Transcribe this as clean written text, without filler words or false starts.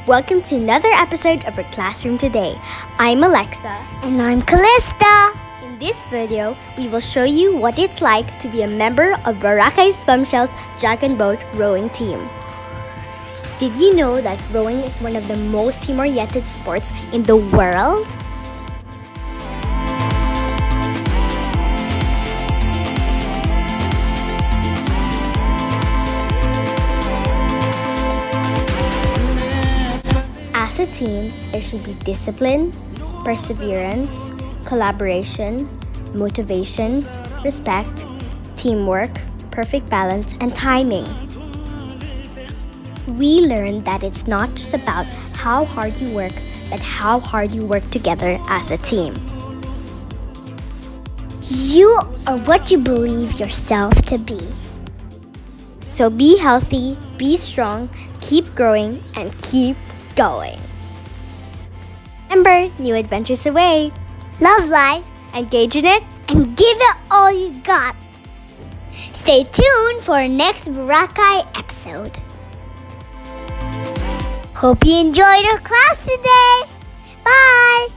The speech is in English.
Welcome to another episode of our Classroom Today. I'm Alexa. And I'm Callista. In this video, we will show you what it's like to be a member of Boracay Bumshells Dragon Boat rowing team. Did you know that rowing is one of the most team-oriented sports in the world? As a team, there should be discipline, perseverance, collaboration, motivation, respect, teamwork, perfect balance, and timing. We learned that it's not just about how hard you work, but how hard you work together as a team. You are what you believe yourself to be. So be healthy, be strong, keep growing, and keep going. Remember, new adventures away. Love life Engage in it. and give it all you got. Stay tuned for our next Boracay episode. Hope you enjoyed our class today. Bye!